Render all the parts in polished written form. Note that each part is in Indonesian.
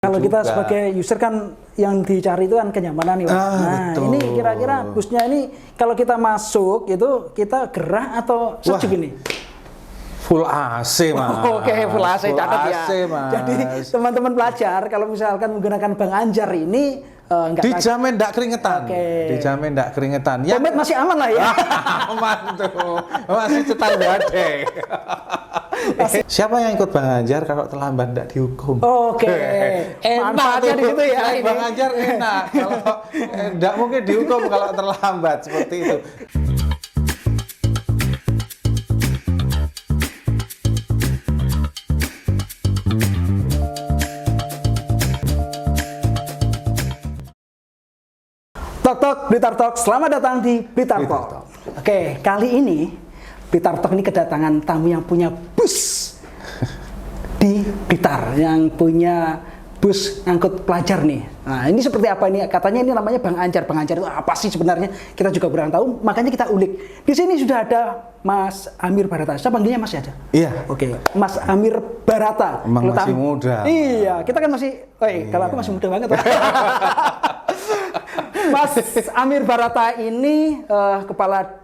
Kalau kita juga. sebagai user kan yang dicari itu kan kenyamanan nih, Pak. Nah, betul. ini kira-kira busnya ini kalau kita masuk itu kita gerah atau sejuk ini? Full AC, Mas. Oke, full AC catat ya. AC, Mas. Jadi teman-teman pelajar kalau misalkan menggunakan Bang Anjar ini enggak dijamin enggak keringetan. Oke. Dijamin enggak keringetan. Pomade masih aman lah ya. Aman tuh. Masih cetar gede. Siapa yang ikut Bang Anjar kalau terlambat enggak dihukum? Oke. Manfaatnya di situ ya. Naik Bang Anjar enak. Kalau enggak mungkin dihukum kalau terlambat seperti itu. Tok Blitar Talk, selamat datang di Blitar Talk. Oke, kali ini Blitar Talk ini kedatangan tamu yang punya bus di Blitar, yang punya bus angkut pelajar nih. Nah, ini seperti apa ini? Katanya ini namanya Bang Anjar. Bang Anjar itu apa sih sebenarnya? Kita juga kurang tahu, makanya kita ulik. Di sini sudah ada Mas Amir Barata. Saya panggilnya Mas aja. Iya. Oke, Mas Amir Barata. Emang masih muda. Iya, kita kan masih, kalau aku masih muda banget. Mas Amir Barata ini Kepala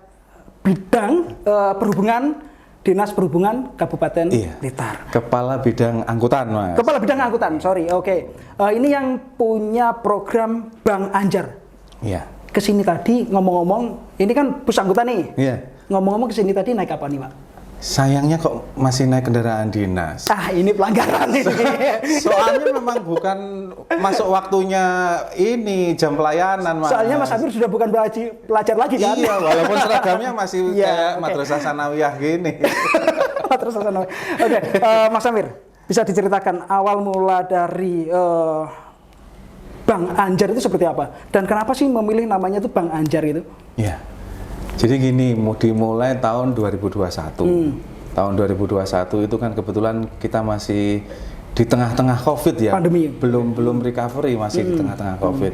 Bidang Perhubungan Dinas Perhubungan Kabupaten Blitar. Kepala Bidang Angkutan, Mas. Kepala Bidang Angkutan, sorry. Oke. Ini yang punya program Bang Anjar. Iya. Kesini tadi ngomong-ngomong, ini kan bus angkutan nih. Iya. Ngomong-ngomong kesini tadi naik apa nih, Pak? Sayangnya kok masih naik kendaraan dinas. Ini pelanggaran ini. Soalnya memang bukan masuk waktunya ini jam pelayanan, Mas. Soalnya Mas Amir sudah bukan pelajar lagi kan? Iya, walaupun seragamnya masih kayak Madrasah Sanawiyah gini. Madrasah Sanawiyah. Oke, Mas Amir, bisa diceritakan awal mula dari Bang Anjar itu seperti apa? Dan kenapa sih memilih namanya itu Bang Anjar itu? Iya. Jadi gini, mau dimulai tahun 2021. Tahun 2021 itu kan kebetulan kita masih di tengah-tengah COVID ya. Pandemi. Belum recovery, masih di tengah-tengah COVID.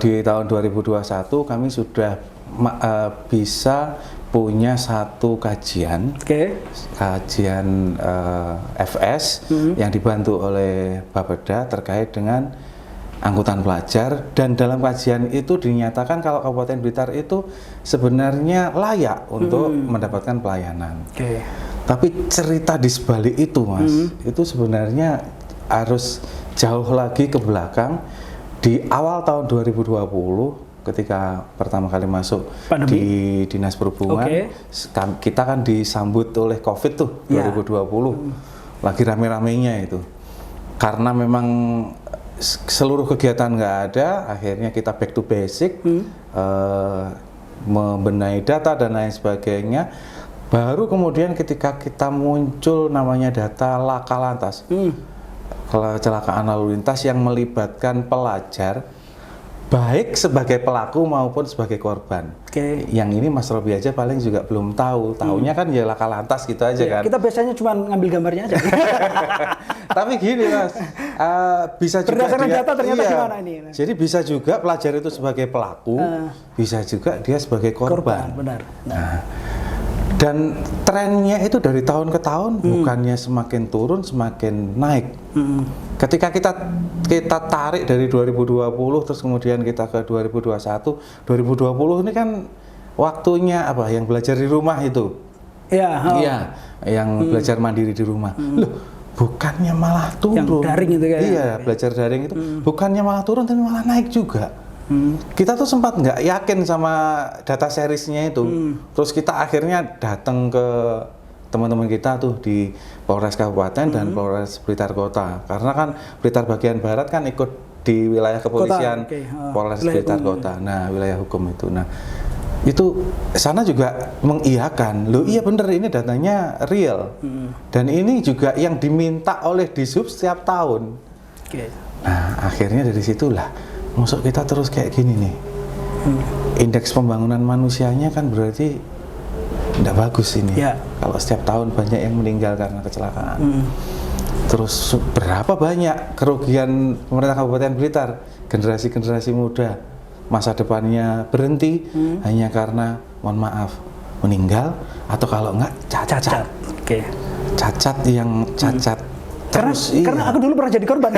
Di tahun 2021 kami sudah bisa punya satu kajian. Kajian FS yang dibantu oleh Bapeda terkait dengan angkutan pelajar, dan dalam kajian itu dinyatakan kalau Kabupaten Blitar itu sebenarnya layak untuk mendapatkan pelayanan. Tapi cerita di sebalik itu, Mas, itu sebenarnya harus jauh lagi ke belakang. Di awal tahun 2020 ketika pertama kali masuk di Dinas Perhubungan, kita kan disambut oleh COVID tuh 2020. Lagi rame-ramenya itu. Karena memang seluruh kegiatan nggak ada, akhirnya kita back to basic, membenahi data dan lain sebagainya. Baru kemudian ketika kita muncul namanya data laka lantas, kecelakaan lalu lintas yang melibatkan pelajar, baik sebagai pelaku maupun sebagai korban. Yang ini Mas Robi aja paling juga belum tahu. Taunya kan ya laka lantas gitu aja kan. Kita biasanya cuma ngambil gambarnya aja. Tapi gini, Mas, bisa juga berdasarkan data ternyata gimana ini? Jadi bisa juga pelajar itu sebagai pelaku, bisa juga dia sebagai korban. Benar. Nah, dan trennya itu dari tahun ke tahun bukannya semakin turun, semakin naik. Ketika kita tarik dari 2020 terus kemudian kita ke 2021, 2020 ini kan waktunya apa? Yang belajar di rumah itu. Iya, yang belajar mandiri di rumah. Loh, bukannya malah turun. Yang daring itu kan? Iya, belajar daring itu bukannya malah turun tapi malah naik juga. Kita tuh sempat nggak yakin sama data seriesnya itu. Terus kita akhirnya datang ke teman-teman kita tuh di Polres Kabupaten dan Polres Blitar Kota. Karena kan Blitar bagian barat kan ikut di wilayah kepolisian Polres Blitar Kota. Nah, wilayah hukum itu. Nah, itu sana juga mengiyakan. Loh, iya bener ini datanya real. Dan ini juga yang diminta oleh Dishub setiap tahun. Nah, akhirnya dari situlah masuk kita terus kayak gini nih. Indeks pembangunan manusianya kan berarti tidak bagus ini. Kalau setiap tahun banyak yang meninggal karena kecelakaan. Terus berapa banyak kerugian pemerintah Kabupaten Blitar, generasi-generasi muda masa depannya berhenti hanya karena, mohon maaf, meninggal atau kalau enggak cacat. Cacat yang cacat Karena aku dulu pernah jadi korban.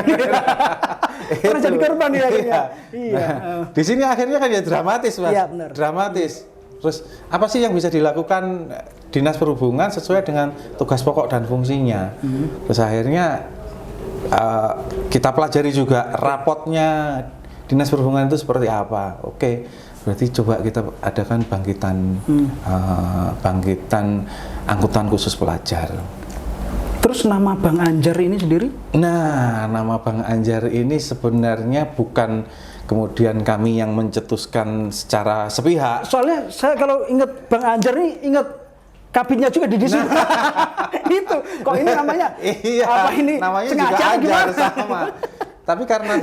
Pernah jadi korban ya akhirnya. Iya. Di sini akhirnya kan ya dramatis, Mas. Iya, benar. Dramatis. Terus apa sih yang bisa dilakukan Dinas Perhubungan sesuai dengan tugas pokok dan fungsinya? Terus akhirnya kita pelajari juga rapotnya Dinas Perhubungan itu seperti apa. Oke, berarti coba kita adakan bangkitan angkutan khusus pelajar. Terus nama Bang Anjar ini sendiri? Nah, nama Bang Anjar ini sebenarnya bukan kemudian kami yang mencetuskan secara sepihak. Soalnya saya kalau ingat Bang Anjar ini ingat kabinnya juga di sini. Itu kok ini namanya? Iya, apa ini? namanya Sengaja juga Anjar gimana? sama. Tapi karena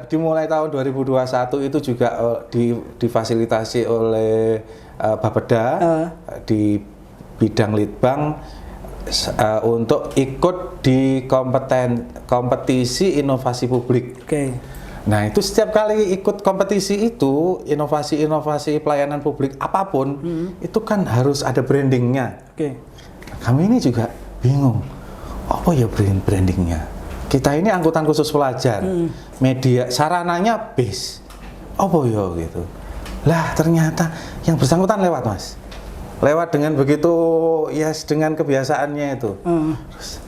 dimulai tahun 2021 itu juga difasilitasi oleh Bapeda di bidang Litbang untuk ikut di kompetisi inovasi publik. Oke. Nah, itu setiap kali ikut kompetisi itu, inovasi-inovasi pelayanan publik apapun, itu kan harus ada brandingnya. Oke. Kami ini juga bingung, apa ya brandingnya? Kita ini angkutan khusus pelajar, media sarananya bis, apa ya gitu. Lah ternyata yang bersangkutan lewat, Mas. Lewat dengan begitu, ya dengan kebiasaannya itu. Terus,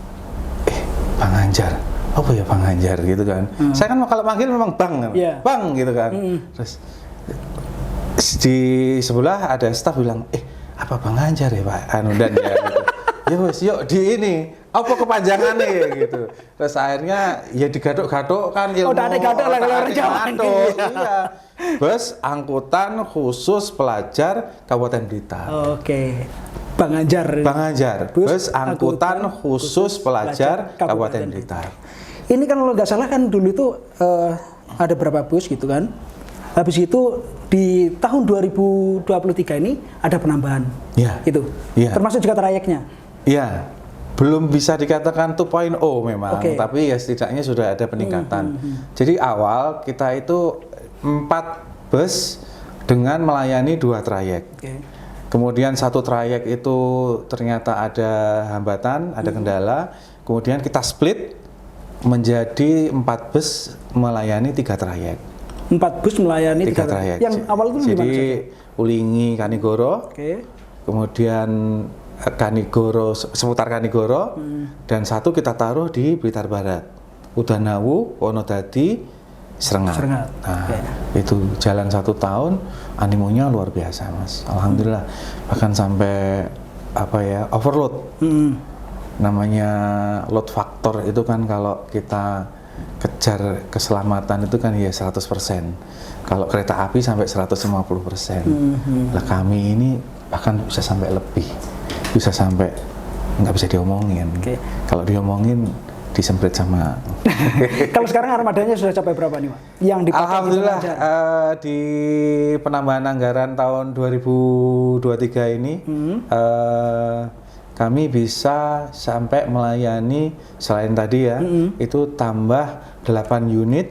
Bang Anjar, apa ya Bang Anjar gitu kan. Saya kan kalau manggil memang Bang, Bang gitu kan. Terus di sebelah ada staf bilang, apa Bang Anjar ya Pak? Dan ya gitu. Ya wes, yuk di ini, apa kepanjangannya gitu. Terus akhirnya ya digaduk-gaduk kan ilmu. Udah ada gaduk lah kalau orang Jawa. Iya. Bus angkutan khusus pelajar Kabupaten Blitar. Oke. Bang Anjar. Bang Anjar. Bus angkutan khusus pelajar Kabupaten Blitar. Ini kan kalau nggak salah kan dulu itu ada berapa bus gitu kan. Habis itu di tahun 2023 ini ada penambahan. Iya. Itu. Iya. Termasuk juga trayeknya. Iya. Belum bisa dikatakan 2.0 memang, tapi ya setidaknya sudah ada peningkatan. Jadi awal kita itu 4 bus dengan melayani 2 trayek. Kemudian 1 trayek itu ternyata ada hambatan, ada kendala. Kemudian kita split menjadi 4 bus melayani 3 trayek. 4 bus melayani 3 trayek. Yang awal itu jadi gimana? Ulingi Kanigoro. Kemudian Kanigoro, seputar Kanigoro, dan 1 kita taruh di Blitar Barat, Udanawu, Wonodadi, Srengat. Nah, itu jalan 1 tahun, animonya luar biasa, Mas. Alhamdulillah, bahkan sampai overload. Namanya load factor itu kan kalau kita kejar keselamatan itu kan ya 100%. Kalau kereta api sampai 150%. Lah kami ini bahkan bisa sampai lebih. Bisa sampai nggak bisa diomongin. Kalau diomongin disemprit sama. Kalau sekarang armadanya sudah capai berapa nih, Pak? Yang dipakai Alhamdulillah di penambahan anggaran tahun 2023 ini kami bisa sampai melayani selain tadi ya itu tambah 8 unit.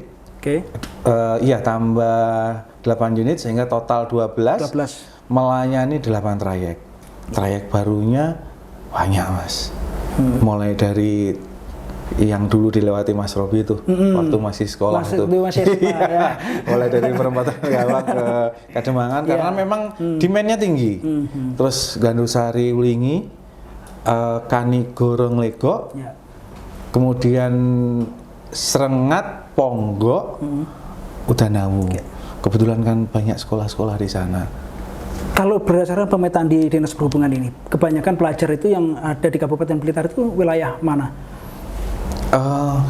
Iya, tambah 8 unit sehingga total 12. Melayani 8 trayek. Trayek barunya banyak, Mas. Mulai dari yang dulu dilewati Mas Robi itu waktu masih sekolah itu. Ya. Mulai dari perempatan Gawak ke Kademangan karena memang demand-nya tinggi. Terus Gandusari Ulingi, Kanigoro Nglegok, kemudian Srengat Ponggok, Udanawu. Kebetulan kan banyak sekolah-sekolah di sana. Kalau berdasarkan pemetaan di Dinas Perhubungan ini, kebanyakan pelajar itu yang ada di Kabupaten Blitar itu wilayah mana?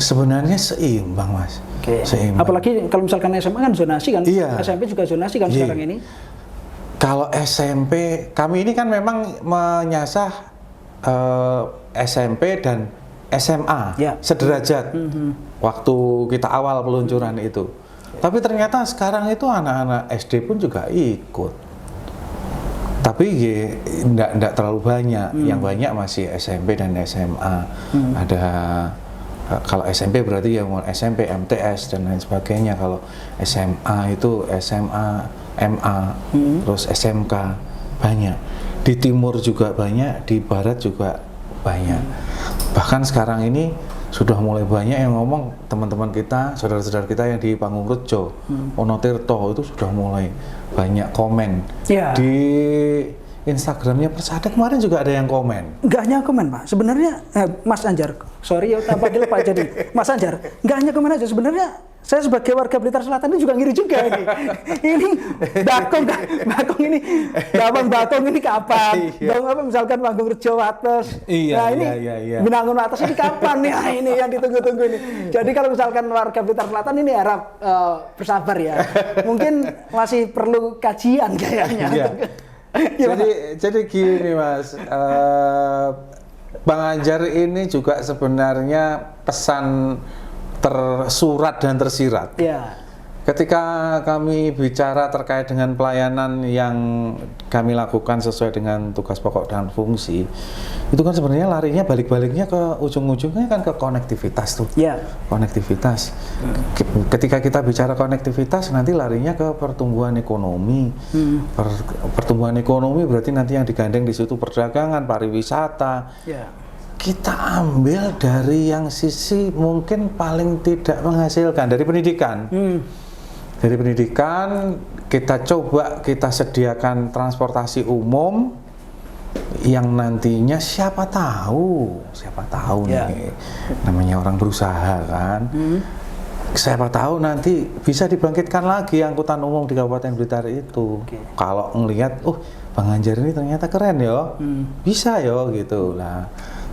Sebenarnya seimbang, Mas. Seimbang. Apalagi kalau misalkan SMA kan zonasi kan, SMP juga zonasi kan sekarang ini. Kalau SMP, kami ini kan memang menyasar SMP dan SMA sederajat waktu kita awal peluncuran itu. Tapi ternyata sekarang itu anak-anak SD pun juga ikut. Tapi enggak terlalu banyak. Yang banyak masih SMP dan SMA. Ada kalau SMP berarti ya SMP, MTS dan lain sebagainya. Kalau SMA itu SMA, MA, terus SMK banyak. Di timur juga banyak, di barat juga banyak. Bahkan sekarang ini sudah mulai banyak yang ngomong, teman-teman kita, saudara-saudara kita yang di Panggung-Rejo, Wonotirto itu sudah mulai banyak komen. Ya. Di Instagramnya Persada kemarin juga ada yang komen. Nggak hanya komen, Pak. Sebenarnya, Mas Anjar, sorry ya, tak panggil Pak jadi. Mas Anjar, nggak hanya komen aja. Sebenarnya saya sebagai warga Blitar Selatan ini juga ngiri juga ini. Ini bakong ini, bakong ini kapan? Dong apa misalkan Panggung-Rejo Wates. Nah ini Binangun Wates ini kapan nih? Nah, ini yang ditunggu-tunggu ini. Jadi kalau misalkan warga Blitar Selatan ini harap bersabar ya. Mungkin masih perlu kajian kayaknya. Jadi gini Mas, Bang Anjar ini juga sebenarnya pesan tersurat dan tersirat. Ya. Ketika kami bicara terkait dengan pelayanan yang kami lakukan sesuai dengan tugas pokok dan fungsi, itu kan sebenarnya larinya balik-baliknya ke ujung-ujungnya kan ke konektivitas tuh. Ya. Konektivitas. Ketika kita bicara konektivitas, nanti larinya ke pertumbuhan ekonomi. Pertumbuhan ekonomi berarti nanti yang digandeng di situ perdagangan, pariwisata. Ya. Kita ambil dari yang sisi mungkin paling tidak menghasilkan, dari pendidikan. Dari pendidikan kita coba kita sediakan transportasi umum yang nantinya siapa tahu nih, namanya orang berusaha kan. Siapa tahu nanti bisa dibangkitkan lagi angkutan umum di Kabupaten Blitar itu. Kalau ngelihat, Bang Anjar ini ternyata keren ya, bisa ya gitu lah.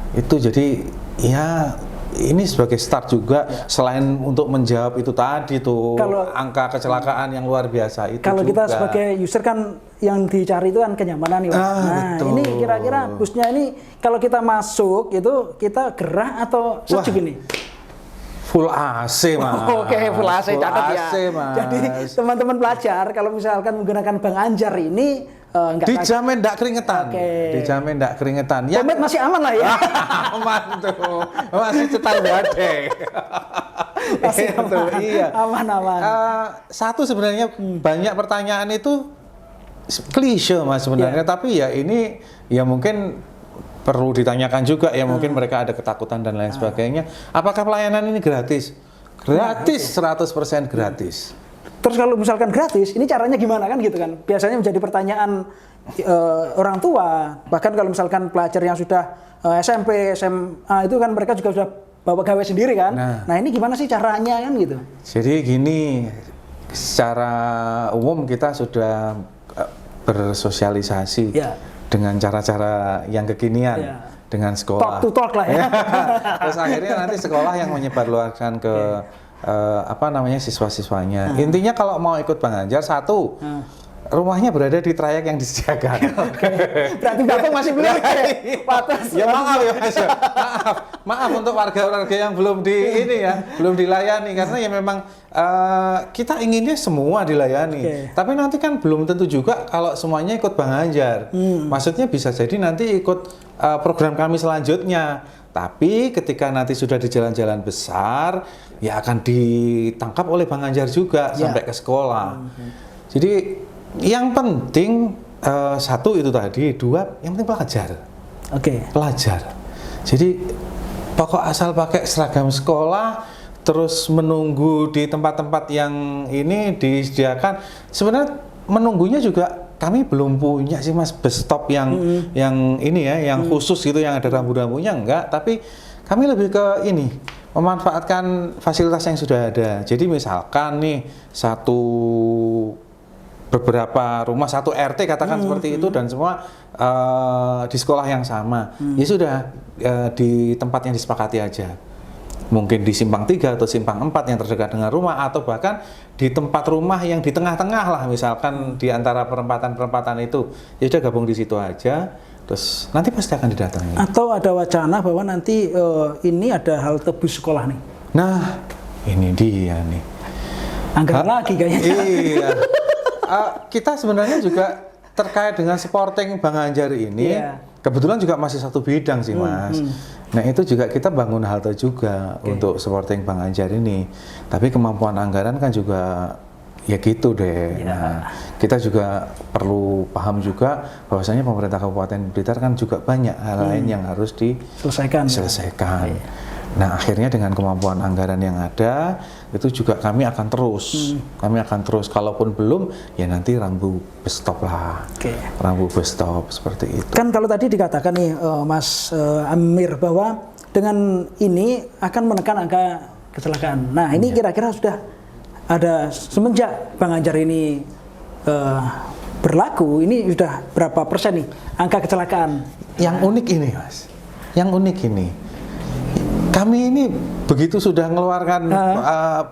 Itu jadi ya ini sebagai start juga selain untuk menjawab itu tadi tuh angka kecelakaan yang luar biasa itu. Kalau kita sebagai user kan yang dicari itu kan kenyamanan ya. Nah, betul. Ini kira-kira busnya ini kalau kita masuk itu kita gerah atau sejuk ini? Full AC, Mas. Oke, full AC catat ya. Mas. Jadi teman-teman pelajar kalau misalkan menggunakan Bang Anjar ini dijamin enggak keringetan. Dijamin enggak keringetan. Ya, masih aman lah ya. Aman tuh. Masih cetar badai. Masih aman. Iya. Aman. Satu sebenarnya banyak pertanyaan itu klise Mas sebenarnya, tapi ya ini ya mungkin perlu ditanyakan juga ya, mungkin mereka ada ketakutan dan lain sebagainya. Apakah pelayanan ini gratis? Gratis, 100% gratis. Terus kalau misalkan gratis, ini caranya gimana kan gitu kan? Biasanya menjadi pertanyaan orang tua. Bahkan kalau misalkan pelajar yang sudah SMP, SMA itu kan mereka juga sudah bawa gawe sendiri kan? Nah ini gimana sih caranya kan gitu? Jadi gini, secara umum kita sudah bersosialisasi dengan cara-cara yang kekinian. Dengan sekolah. Talk to talk lah ya. Terus akhirnya nanti sekolah yang menyebarluaskan ke siswa-siswanya. Intinya kalau mau ikut Bang Anjar, satu, rumahnya berada di trayek yang disediakan. Berarti Bapak masih belum ya maaf ya Mas. Maaf untuk warga-warga yang belum belum dilayani, karena ya memang kita inginnya semua dilayani. Tapi nanti kan belum tentu juga kalau semuanya ikut Bang Anjar. Maksudnya bisa jadi nanti ikut program kami selanjutnya. Tapi ketika nanti sudah di jalan-jalan besar, ya akan ditangkap oleh Bang Anjar juga sampai ke sekolah. Jadi yang penting satu itu tadi, dua yang penting pelajar. Pelajar. Jadi pokok asal pakai seragam sekolah, terus menunggu di tempat-tempat yang ini disediakan. Sebenarnya menunggunya juga kami belum punya sih Mas bus stop yang ini ya, yang khusus gitu, yang ada rambu-rambunya enggak, tapi kami lebih ke ini, memanfaatkan fasilitas yang sudah ada. Jadi misalkan nih beberapa rumah, satu RT katakan seperti itu, dan semua di sekolah yang sama, ya sudah di tempat yang disepakati aja. Mungkin di simpang 3 atau simpang 4 yang terdekat dengan rumah, atau bahkan di tempat rumah yang di tengah-tengah lah, misalkan di antara perempatan-perempatan itu, ya sudah gabung di situ aja, terus nanti pasti akan didatangi. Atau ada wacana bahwa nanti ini ada halte bus sekolah nih. Nah, ini dia nih. Anggaran lagi kayaknya. Iya. Kita sebenarnya juga terkait dengan supporting Bang Anjar ini, kebetulan juga masih satu bidang sih Mas. Nah itu juga kita bangun halte juga untuk supporting Bang Anjar ini. Tapi kemampuan anggaran kan juga ya gitu deh. Nah, kita juga perlu paham juga bahwasanya pemerintah Kabupaten Blitar kan juga banyak hal lain yang harus diselesaikan. Nah, akhirnya dengan kemampuan anggaran yang ada, itu juga kami akan terus. Kalaupun belum, ya nanti rambu bus stop lah. Rambu bus stop seperti itu. Kan kalau tadi dikatakan nih, Mas Amir, bahwa dengan ini akan menekan angka kecelakaan. Nah, ini kira-kira sudah ada semenjak Bang Anjar ini berlaku, ini sudah berapa persen nih angka kecelakaan? Yang unik ini, Mas. Yang unik ini. Kami ini begitu sudah mengeluarkan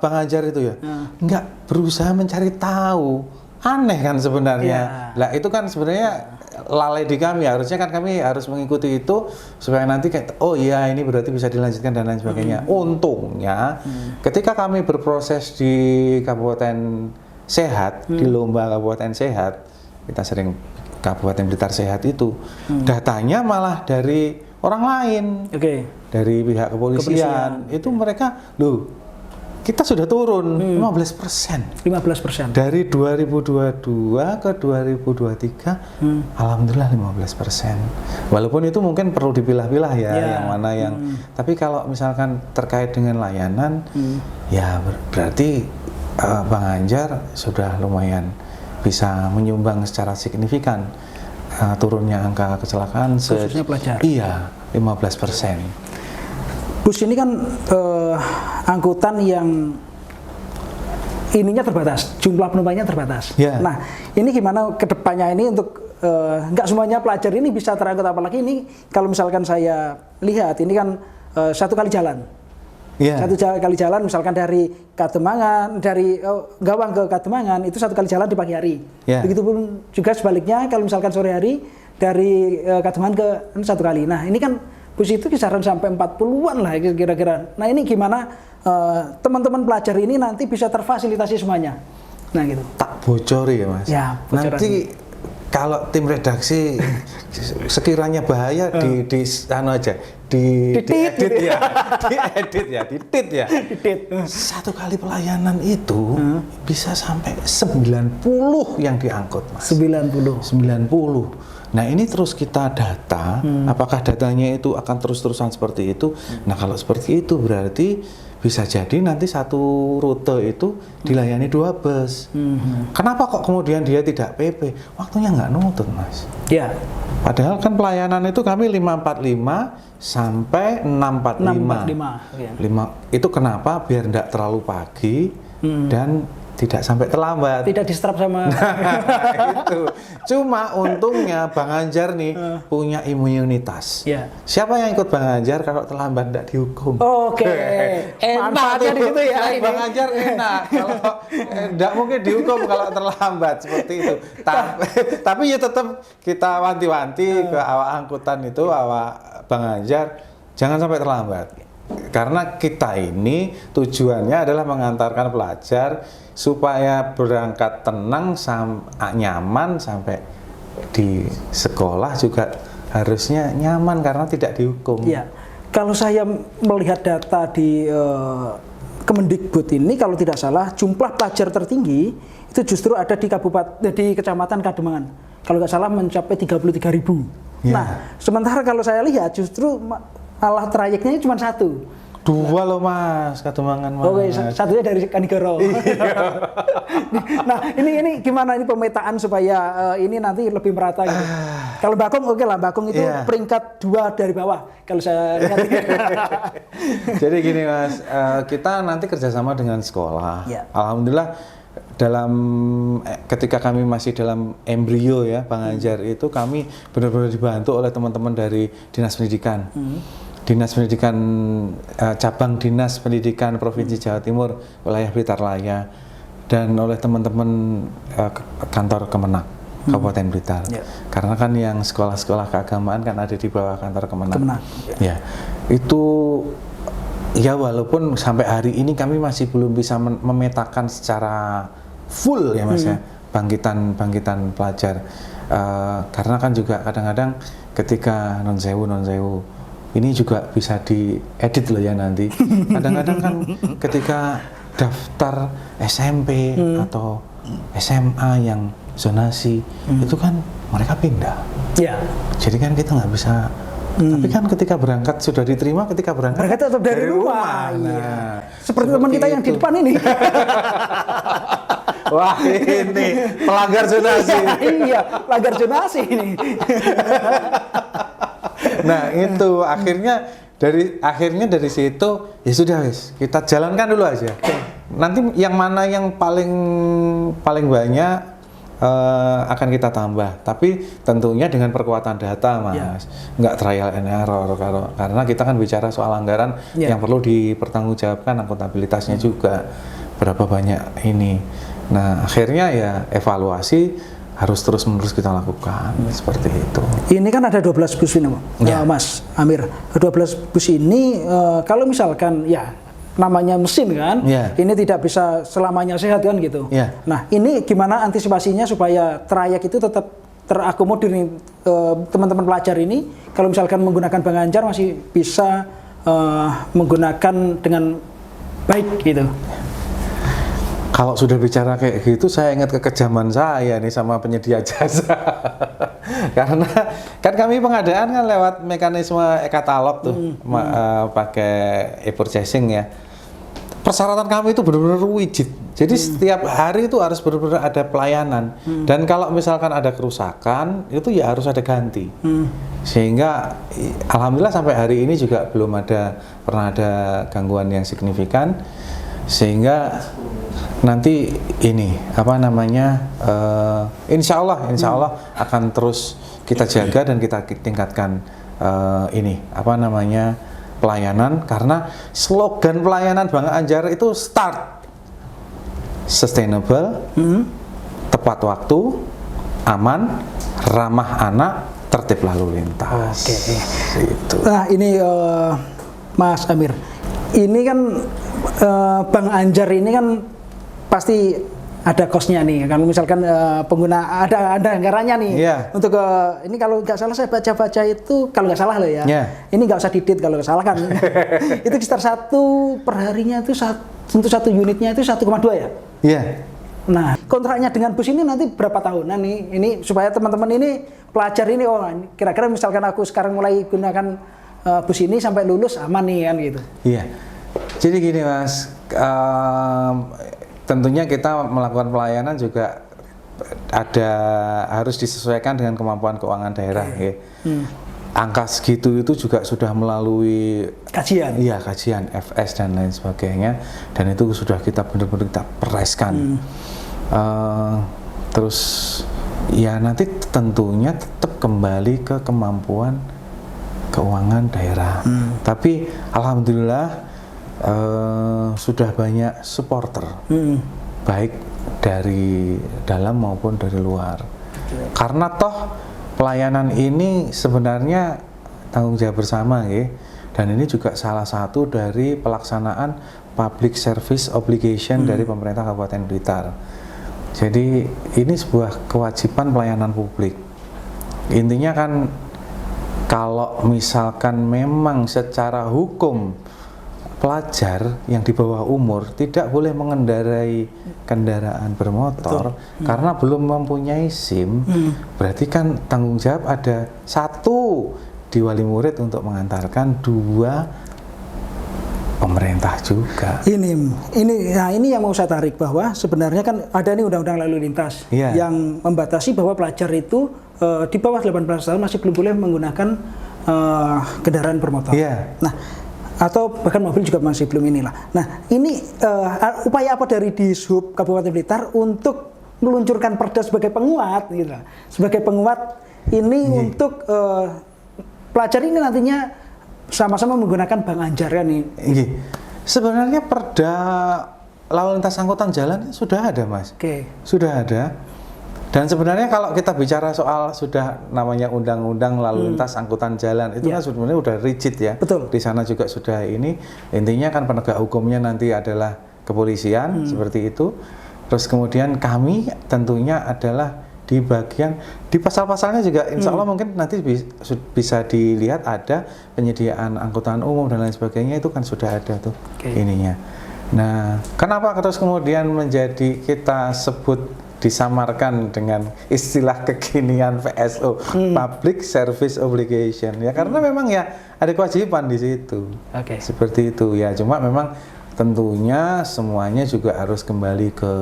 Bang Anjar itu ya, nggak berusaha mencari tahu. Aneh kan sebenarnya. Lah itu kan sebenarnya lalai di kami. Harusnya kan kami harus mengikuti itu supaya nanti kayak, oh iya ini berarti bisa dilanjutkan dan lain sebagainya. Untungnya ketika kami berproses di Kabupaten Sehat, di lomba Kabupaten Sehat, kita sering Kabupaten Blitar Sehat itu, datanya malah dari orang lain. Dari pihak kepolisian. Itu mereka, loh, kita sudah turun 15%. Dari 2022 ke 2023, alhamdulillah 15%. Walaupun itu mungkin perlu dipilah-pilah ya, yang mana yang. Tapi kalau misalkan terkait dengan layanan, ya berarti Bang Anjar sudah lumayan bisa menyumbang secara signifikan turunnya angka kecelakaan. Khususnya pelajar. Iya, 15%. Bus ini kan angkutan yang ininya terbatas, jumlah penumpangnya terbatas. Nah, ini gimana kedepannya ini untuk nggak semuanya pelajar ini bisa terangkut, apalagi ini kalau misalkan saya lihat ini kan satu kali jalan. Satu kali jalan misalkan dari Kademangan, dari Gawang ke Kademangan itu satu kali jalan di pagi hari. Begitupun juga sebaliknya kalau misalkan sore hari dari Kademangan ke satu kali. Nah, ini kan bus itu kisaran sampai 40-an lah kira-kira. Nah, ini gimana teman-teman pelajar ini nanti bisa terfasilitasi semuanya? Nah, gitu. Tak bocori ya, Mas. Nanti kalau tim redaksi sekiranya bahaya di edit ya. Satu kali pelayanan itu bisa sampai 90 yang diangkut, Mas. 90. Nah, ini terus kita data, apakah datanya itu akan terus-terusan seperti itu? Nah, kalau seperti itu berarti bisa jadi nanti satu rute itu dilayani 2 bus. Kenapa kok kemudian dia tidak PP? Waktunya nggak nutut, Mas. Padahal kan pelayanan itu kami 5.45 sampai 6.45. Itu kenapa? Biar nggak terlalu pagi dan tidak sampai terlambat. Tidak distrap sama. Itu. Cuma untungnya Bang Anjar nih punya imunitas. Siapa yang ikut Bang Anjar kalau terlambat tidak dihukum. Enak di situ ya. Bang Anjar enak. Kalau tidak mungkin dihukum kalau terlambat seperti itu. Tapi ya tetap kita wanti-wanti ke awak angkutan itu, awak Bang Anjar, jangan sampai terlambat. Karena kita ini tujuannya adalah mengantarkan pelajar supaya berangkat tenang, nyaman, sampai di sekolah juga harusnya nyaman karena tidak dihukum. Kalau saya melihat data di Kemendikbud ini, kalau tidak salah jumlah pelajar tertinggi itu justru ada di Kecamatan Kademangan. Kalau nggak salah mencapai 33.000. Nah, sementara kalau saya lihat justru malah trayeknya cuma satu. 2 loh, Mas, Kademangan, Mas. Satunya dari Kanigoro. Nah, ini gimana ini pemetaan supaya ini nanti lebih merata gitu. Kalau Bakung lah, Bakung itu peringkat 2 dari bawah kalau saya lihat. Jadi gini, Mas, kita nanti kerjasama dengan sekolah. Alhamdulillah ketika kami masih dalam embrio ya, Bang Anjar itu kami benar-benar dibantu oleh teman-teman dari Dinas Pendidikan. Dinas Pendidikan cabang Dinas Pendidikan Provinsi Jawa Timur wilayah Blitar Raya dan oleh teman-teman kantor Kemenak Kabupaten Blitar. Karena kan yang sekolah-sekolah keagamaan kan ada di bawah kantor Kemenak. Itu ya walaupun sampai hari ini kami masih belum bisa memetakan secara full ya, Mas ya, bangkitan pelajar. Karena kan juga kadang-kadang ketika non sewu ini juga bisa diedit loh ya nanti. Kadang-kadang kan ketika daftar SMP atau SMA yang zonasi itu kan mereka pindah. Ya. Jadi kan kita nggak bisa. Tapi kan ketika berangkat sudah diterima, ketika berangkat tetap dari rumah. Nah, Iya. Seperti teman kita yang di depan ini. Wah, ini pelanggar zonasi. Iya, pelanggar zonasi ini. Nah, itu akhirnya dari situ ya sudah wis, kita jalankan dulu aja. Nanti yang mana yang paling banyak akan kita tambah, tapi tentunya dengan perkuatan data, Mas. Ya. Nggak trial and error karena kita kan bicara soal anggaran yang perlu dipertanggungjawabkan akuntabilitasnya juga berapa banyak ini. Nah, akhirnya ya evaluasi harus terus-menerus kita lakukan seperti itu. Ini kan ada 12 bus ini, Mas Amir. 12 bus ini kalau misalkan ya namanya mesin kan, ini tidak bisa selamanya sehat kan gitu. Nah, ini gimana antisipasinya supaya trayek itu tetap terakomodir nih teman-teman pelajar ini, kalau misalkan menggunakan Bang Anjar masih bisa menggunakan dengan baik gitu. Kalau sudah bicara kayak gitu, saya ingat kekejaman saya nih sama penyedia jasa. Karena kan kami pengadaan kan lewat mekanisme e-katalog tuh, pakai e-purchasing ya. Persyaratan kami itu benar-benar rigid. Jadi setiap hari itu harus benar-benar ada pelayanan. Dan kalau misalkan ada kerusakan, itu ya harus ada ganti. Sehingga alhamdulillah sampai hari ini juga belum pernah ada gangguan yang signifikan. Sehingga nanti ini insya Allah akan terus kita jaga dan kita tingkatkan pelayanan, karena slogan pelayanan Bang Anjar itu start sustainable, tepat waktu, aman, ramah anak, tertib lalu lintas. Itu. Nah, ini Mas Amir, ini kan Bang Anjar ini kan pasti ada kosnya nih. Kalau misalkan pengguna ada anggarannya nih untuk ini, kalau nggak salah saya baca-baca itu, kalau nggak salah loh ya. Ini nggak usah didit kalau nggak salah kan. Itu sekitar per harinya itu untuk satu unitnya itu 1,2 ya. Nah, kontraknya dengan bus ini nanti berapa tahunan nih? Ini supaya teman-teman ini pelajar ini kira-kira misalkan aku sekarang mulai gunakan bus ini sampai lulus aman nih kan gitu. Jadi gini Mas, tentunya kita melakukan pelayanan juga harus disesuaikan dengan kemampuan keuangan daerah. Angka segitu itu juga sudah melalui kajian, kajian FS dan lain sebagainya, dan itu sudah kita benar-benar kita pereskan. Terus ya nanti tentunya tetap kembali ke kemampuan keuangan daerah. Tapi alhamdulillah sudah banyak supporter, baik dari dalam maupun dari luar. Karena toh pelayanan ini sebenarnya tanggung jawab bersama ya, dan ini juga salah satu dari pelaksanaan public service obligation dari pemerintah Kabupaten Blitar. Jadi ini sebuah kewajiban pelayanan publik. Intinya kan kalau misalkan memang secara hukum pelajar yang di bawah umur tidak boleh mengendarai kendaraan bermotor karena belum mempunyai SIM, berarti kan tanggung jawab ada satu di wali murid untuk mengantarkan, dua pemerintah juga. Ini yang mau saya tarik, bahwa sebenarnya kan ada nih undang-undang lalu lintas yang membatasi bahwa pelajar itu di bawah 18 tahun masih belum boleh menggunakan kendaraan bermotor. Nah, atau bahkan mobil juga masih belum inilah. Nah, ini upaya apa dari Dishub Kabupaten Blitar untuk meluncurkan perda sebagai penguat gitu. Sebagai penguat ini untuk pelajar ini nantinya sama-sama menggunakan Bang Anjar kan nih. Sebenarnya perda lalu lintas angkutan jalan sudah ada, Mas. Sudah ada. Dan sebenarnya kalau kita bicara soal sudah namanya undang-undang lalu lintas angkutan jalan itu kan sebenarnya udah rigid ya. Di sana juga sudah ini. Intinya kan penegak hukumnya nanti adalah kepolisian seperti itu. Terus kemudian kami tentunya adalah di bagian di pasal-pasalnya juga insya Allah mungkin nanti bisa dilihat ada penyediaan angkutan umum dan lain sebagainya, itu kan sudah ada tuh ininya. Nah, kenapa terus kemudian menjadi kita sebut disamarkan dengan istilah kekinian PSO, Public Service Obligation, ya karena memang ya ada kewajiban di situ. Oke. Seperti itu ya. Cuma memang tentunya semuanya juga harus kembali ke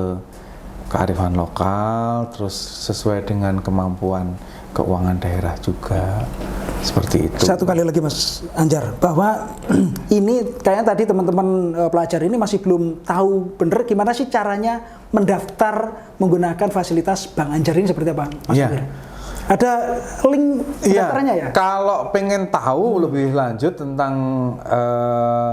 kearifan lokal, terus sesuai dengan kemampuan keuangan daerah juga, seperti itu. Satu kali lagi Mas Anjar, bahwa ini kayaknya tadi teman-teman pelajar ini masih belum tahu bener gimana sih caranya mendaftar menggunakan fasilitas Bank Anjar ini seperti apa, Mas Iya. Amir? Ada link pendaftarannya ya? Kalau pengen tahu lebih lanjut tentang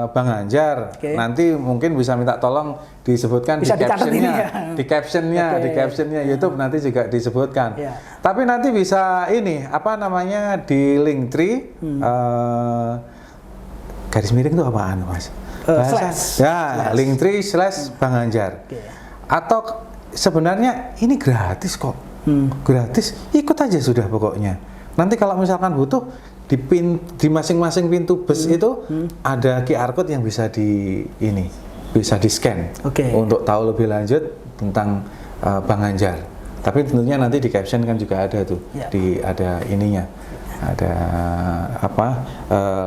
Bang Anjar, Oke. nanti mungkin bisa minta tolong disebutkan Bisa di dicatat ini captionnya, ya? di Oke. captionnya YouTube nanti juga disebutkan. Ya. Tapi nanti bisa ini apa namanya di Linktree garis miring itu apaan, Mas? Slash. Ya, Linktree/Bang Anjar. Oke. Atau sebenarnya ini gratis kok. Gratis, ikut aja sudah pokoknya. Nanti kalau misalkan butuh di masing-masing pintu bus itu ada QR code yang bisa bisa di scan Oke. untuk tahu lebih lanjut tentang Bang Anjar. Tapi tentunya nanti di caption kan juga ada tuh, Ya. ada ininya, ada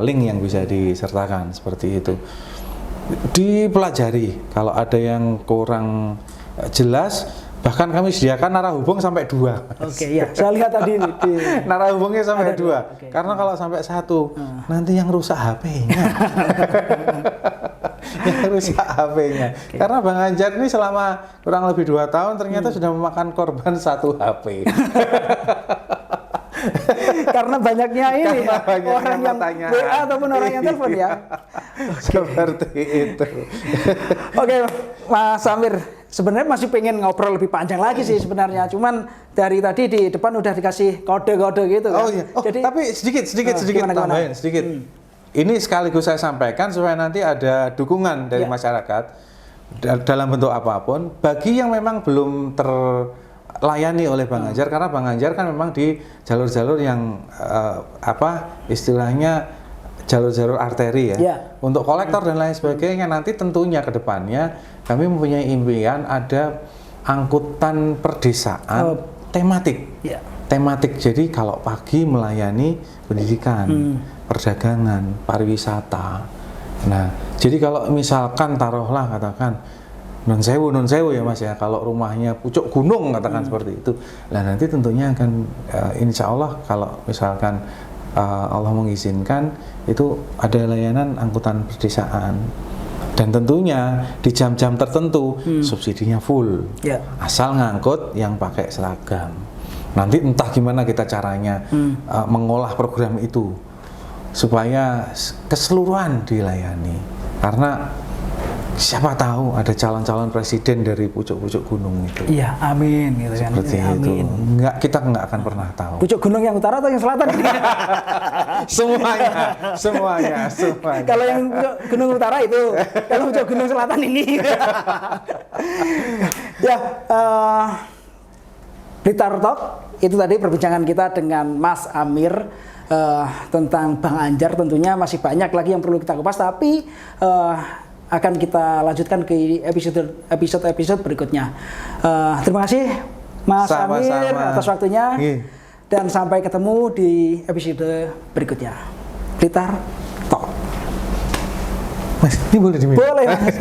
link yang bisa disertakan seperti itu. Dipelajari kalau ada yang kurang jelas. Bahkan kami sediakan narahubung sampai 2. Oke, ya. Saya lihat tadi di Narahubungnya sampai Ada 2. Oke. Karena kalau sampai 1, nanti yang rusak HP-nya. Yang rusak HP-nya. Karena Bang Anjar ini selama kurang lebih 2 tahun ternyata sudah memakan korban 1 HP. karena banyaknya ini Karena banyaknya orang yang pertanyaan. WA ataupun orang yang telepon ya. Seperti itu. Oke, Mas Amir, sebenarnya masih pengen ngobrol lebih panjang lagi sih sebenarnya. Cuman dari tadi di depan udah dikasih kode-kode gitu kan. Oh iya. Oh, Jadi tapi sedikit gimana? tambahin sedikit. Ini sekaligus saya sampaikan supaya nanti ada dukungan dari Ya. masyarakat dalam bentuk apapun bagi yang memang belum terlayani oleh Bang Anjar, karena Bang Anjar kan memang di jalur-jalur yang istilahnya jalur-jalur arteri ya. Ya. Untuk kolektor dan lain sebagainya nanti tentunya ke depannya kami mempunyai impian ada angkutan perdesaan tematik. ya. Tematik, jadi kalau pagi melayani pendidikan, perdagangan, pariwisata. Nah, jadi kalau misalkan taruhlah katakan non sewu ya Mas ya, kalau rumahnya pucuk gunung katakan seperti itu. Nah nanti tentunya akan insya Allah kalau misalkan Allah mengizinkan itu ada layanan angkutan perdesaan. Dan tentunya di jam-jam tertentu subsidinya full, Ya. asal ngangkut yang pakai seragam. Nanti entah gimana kita caranya mengolah program itu supaya keseluruhan dilayani. Karena siapa tahu ada calon-calon presiden dari pucuk-pucuk gunung itu. Iya, amin gitu kan. Seperti Ya, itu. amin. Kita nggak akan pernah tahu. Pucuk gunung yang utara atau yang selatan? semuanya. Kalau yang pucuk gunung utara itu, kalau pucuk gunung selatan ini. Ya, Blitar Talk itu tadi perbincangan kita dengan Mas Amir tentang Bang Anjar. Tentunya masih banyak lagi yang perlu kita kupas, tapi akan kita lanjutkan ke episode berikutnya. Terima kasih Mas Amir atas waktunya. Dan sampai ketemu di episode berikutnya. Blitar Talk. Mas, ini boleh diminum? Boleh. Mas.